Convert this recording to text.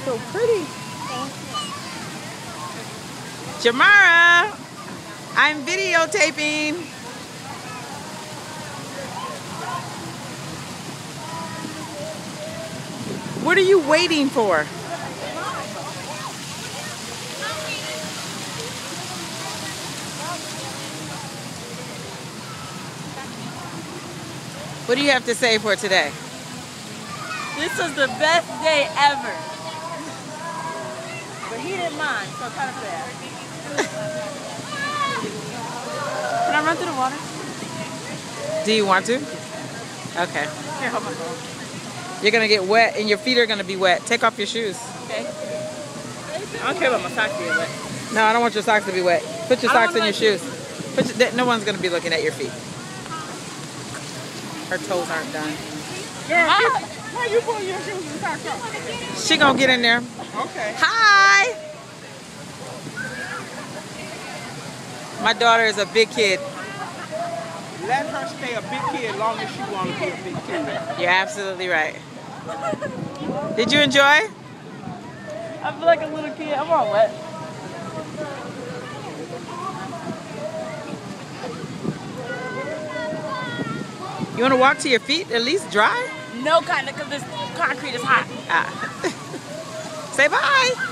so pretty. Jamara, I'm videotaping. What are you waiting for? What do you have to say for today? This was the best day ever. But he didn't mind, so kind of sad. Can I run through the water? Do you want to? Okay. Here, hold my phone. You're going to get wet and your feet are going to be wet. Take off your shoes. Okay. I don't care about my socks being wet. No, I don't want your socks to be wet. Put your socks in your shoes. No one's going to be looking at your feet. Her toes aren't done. Girl, why you pulling your shoes and socks off? She going to get in there. Okay. Hi! My daughter is a big kid. Let her stay a big kid as long as she wants to be a big kid. You're absolutely right. Did you enjoy? I feel like a little kid. I'm all wet. You want to walk to your feet at least dry? No, kind of, because this concrete is hot. Ah. Say bye.